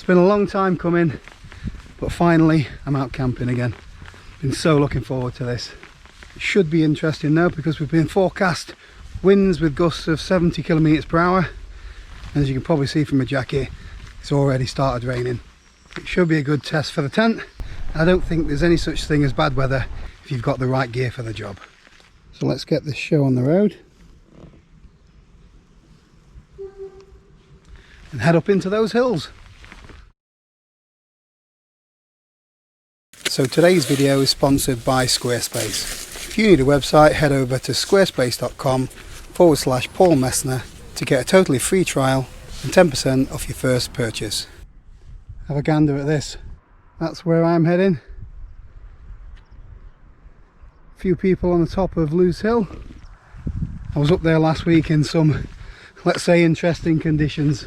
It's been a long time coming, but finally I'm out camping again. Been so looking forward to this. It should be interesting though, because we've been forecast winds with gusts of 70 kilometers per hour. And as you can probably see from my jacket, it's already started raining. It should be a good test for the tent. I don't think there's any such thing as bad weather if you've got the right gear for the job. So let's get this show on the road and head up into those hills. So today's video is sponsored by Squarespace. If you need a website, head over to squarespace.com/Paul Messner to get a totally free trial and 10% off your first purchase. Have a gander at this. That's where I'm heading. A few people on the top of Lewes Hill. I was up there last week in some, let's say, interesting conditions.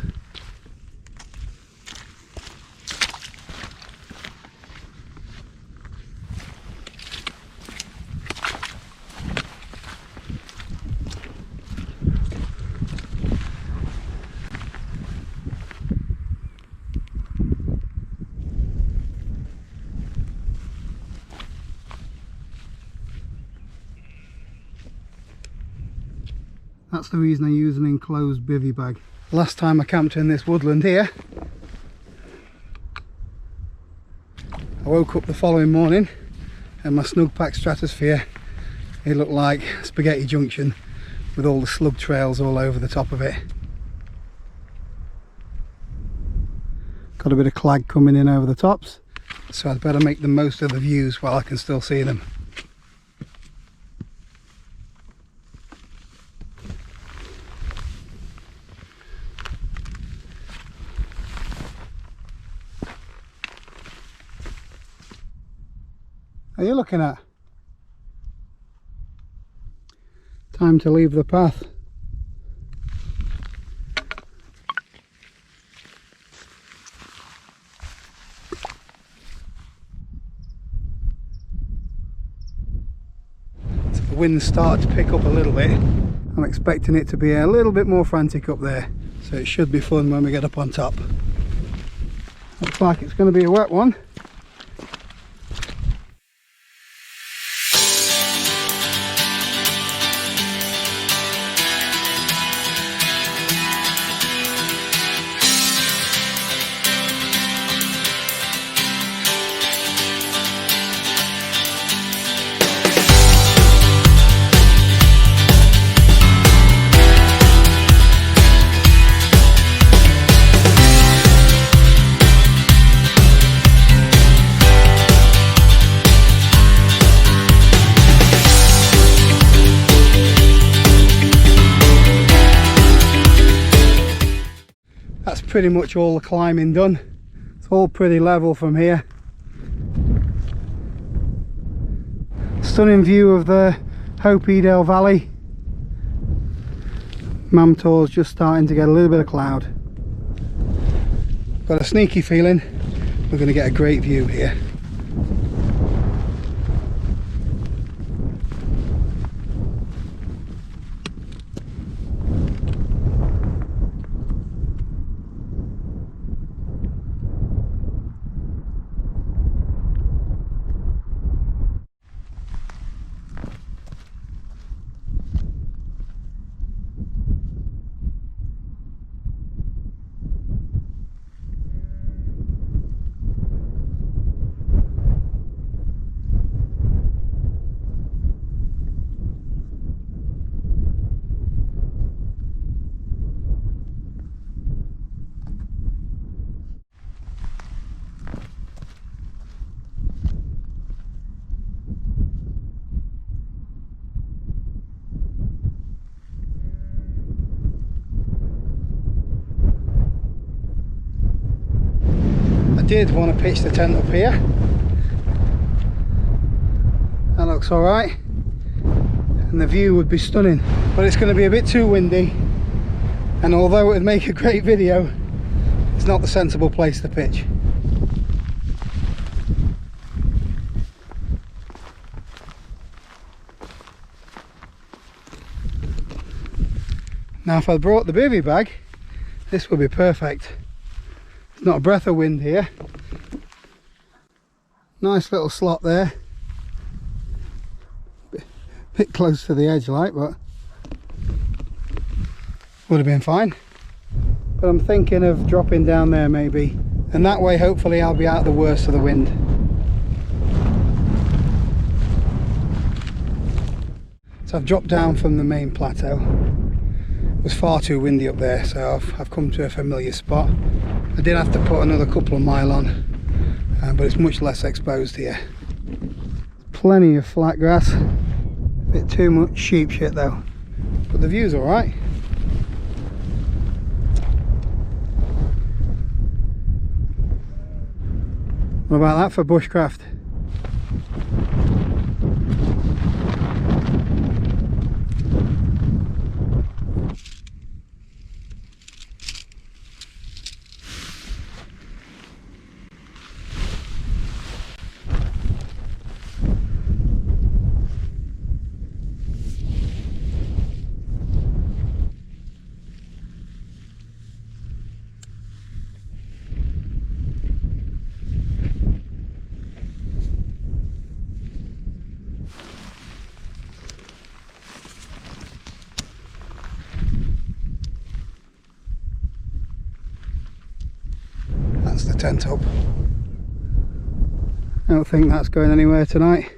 That's the reason I use an enclosed bivvy bag. Last time I camped in this woodland here, I woke up the following morning and my Snugpack Stratosphere, it looked like Spaghetti Junction with all the slug trails all over the top of it. Got a bit of clag coming in over the tops, so I'd better make the most of the views while I can still see them. Are you looking at? Time to leave the path. So the wind's started to pick up a little bit. I'm expecting it to be a little bit more frantic up there, so it should be fun when we get up on top. Looks like it's going to be a wet one. That's pretty much all the climbing done. It's all pretty level from here. Stunning view of the Hopeedale Valley. Mamtor's just starting to get a little bit of cloud. Got a sneaky feeling we're going to get a great view here. I did want to pitch the tent up here. That looks alright, and the view would be stunning, but it's going to be a bit too windy, and although it would make a great video, it's not the sensible place to pitch. Now if I brought the bivvy bag, this would be perfect. Not a breath of wind here. Nice little slot there. Bit close to the edge like, but would have been fine. But I'm thinking of dropping down there maybe, and that way hopefully I'll be out of the worst of the wind. So I've dropped down from the main plateau. It was far too windy up there, so I've come to a familiar spot. I did have to put another couple of mile on, but it's much less exposed here. Plenty of flat grass, a bit too much sheep shit though, but the view's alright. What about that for bushcraft? That's the tent up. I don't think that's going anywhere tonight.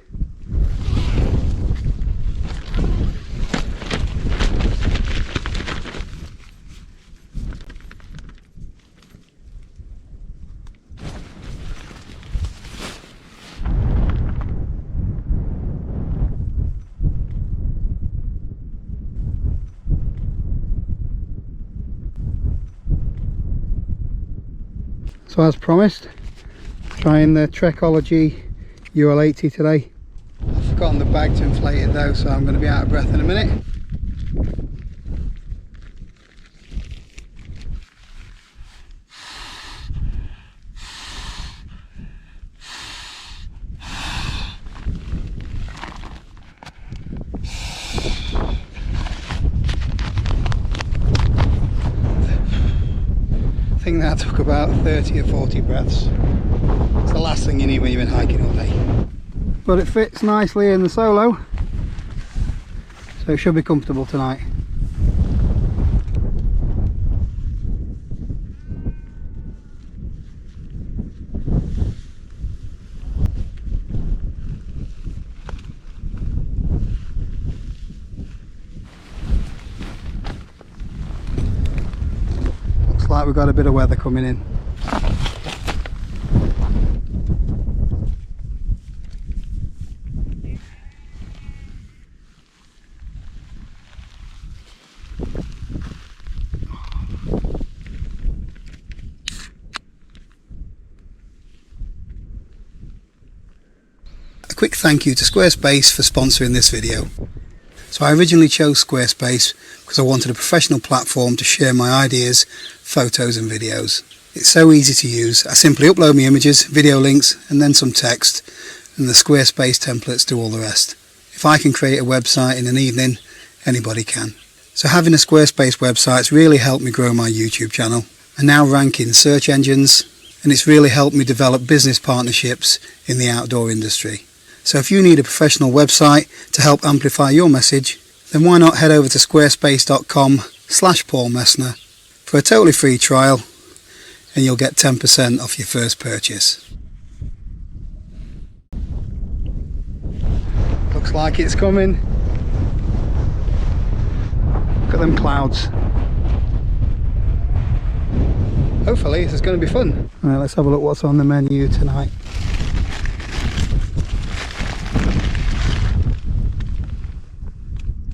So as promised, trying the Trekology UL 80 today. I've forgotten the bag to inflate it though, so I'm going to be out of breath in a minute. I think that took about 30 or 40 breaths. It's the last thing you need when you've been hiking all day. But it fits nicely in the solo, so it should be comfortable tonight. Like we've got a bit of weather coming in. A quick thank you to Squarespace for sponsoring this video. So I originally chose Squarespace because I wanted a professional platform to share my ideas, photos and videos. It's so easy to use. I simply upload my images, video links and then some text, and the Squarespace templates do all the rest. If I can create a website in an evening, anybody can. So having a Squarespace website's really helped me grow my YouTube channel. I now rank in search engines, and it's really helped me develop business partnerships in the outdoor industry. So if you need a professional website to help amplify your message, then why not head over to squarespace.com/Paul Messner for a totally free trial, and you'll get 10% off your first purchase. Looks like it's coming. Look at them clouds. Hopefully this is going to be fun. Alright, let's have a look what's on the menu tonight.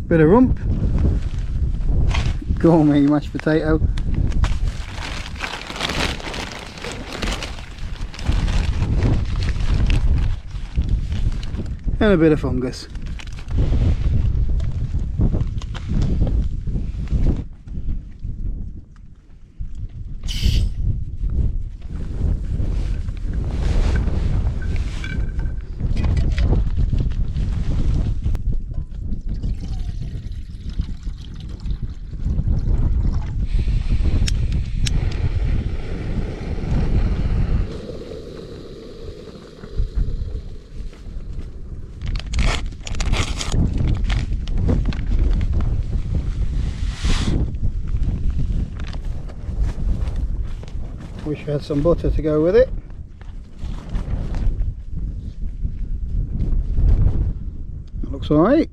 Bit of rump, gourmet mashed potato, and a bit of fungus. Wish I had some butter to go with it. That looks alright.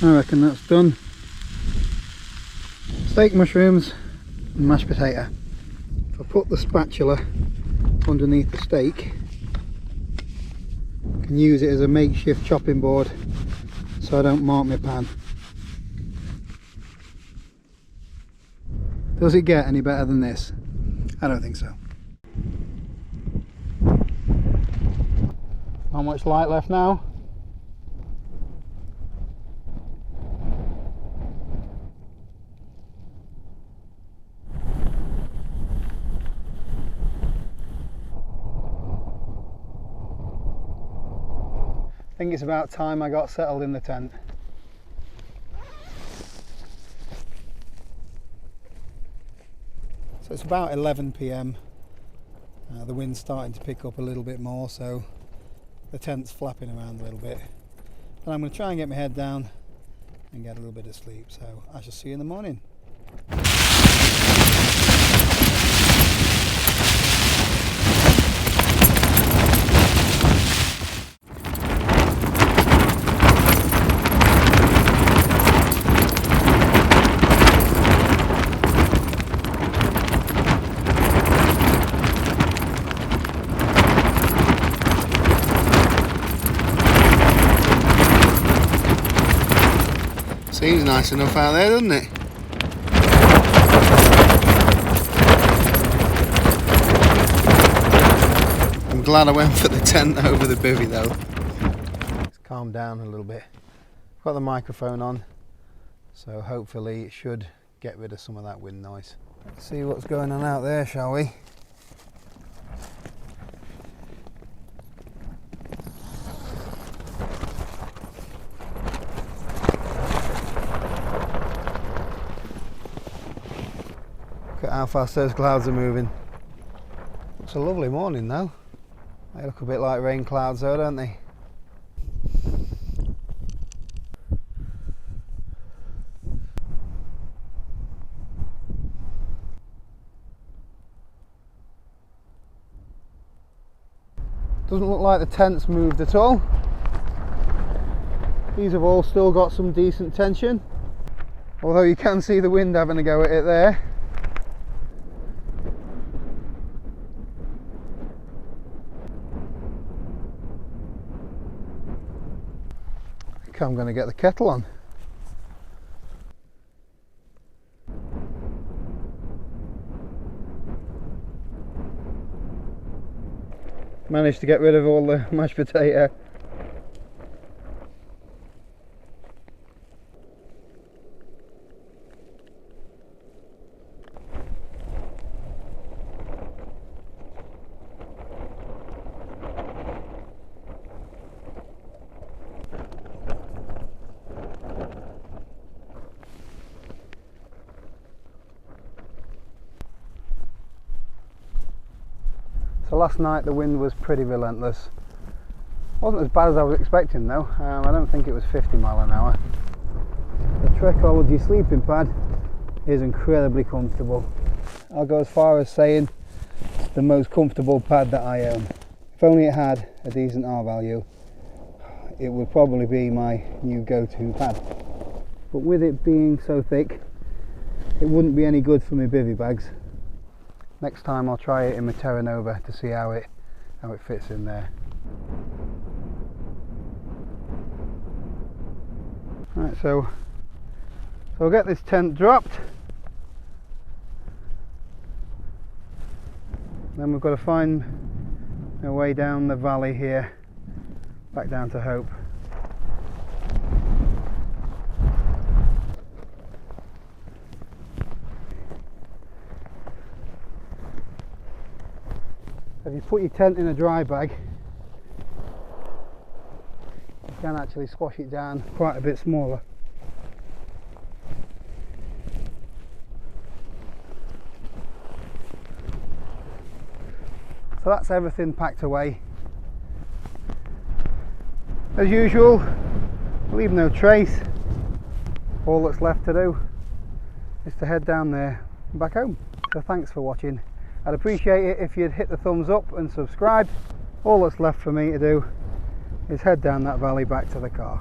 I reckon that's done. Steak mushrooms and mashed potato. If I put the spatula underneath the steak, I can use it as a makeshift chopping board so I don't mark my pan. Does it get any better than this? I don't think so. Not much light left now. I think it's about time I got settled in the tent. So it's about 11 PM. The wind's starting to pick up a little bit more, so the tent's flapping around a little bit. But I'm going to try and get my head down and get a little bit of sleep, so I shall see you in the morning. Seems nice enough out there, doesn't it? I'm glad I went for the tent over the bivvy though. It's calmed down a little bit. Got the microphone on, so hopefully it should get rid of some of that wind noise. Let's see what's going on out there, shall we? Look at how fast those clouds are moving. It's a lovely morning though. They look a bit like rain clouds though, don't they? Doesn't look like the tent's moved at all. These have all still got some decent tension, although you can see the wind having a go at it there. I think I'm going to get the kettle on. Managed to get rid of all the mashed potato. So last night the wind was pretty relentless. Wasn't as bad as I was expecting though. I don't think it was 50 mile an hour. The Trekology sleeping pad is incredibly comfortable. I'll go as far as saying it's the most comfortable pad that I own. If only it had a decent R value, it would probably be my new go-to pad. But with it being so thick, it wouldn't be any good for my bivvy bags. Next time I'll try it in my Terra Nova to see how it fits in there. Right, so I'll get this tent dropped. Then we've got to find a way down the valley here, back down to Hope. If you put your tent in a dry bag, you can actually squash it down quite a bit smaller. So that's everything packed away. As usual, leave no trace. All that's left to do is to head down there and back home. So thanks for watching. I'd appreciate it if you'd hit the thumbs up and subscribe. All that's left for me to do is head down that valley back to the car.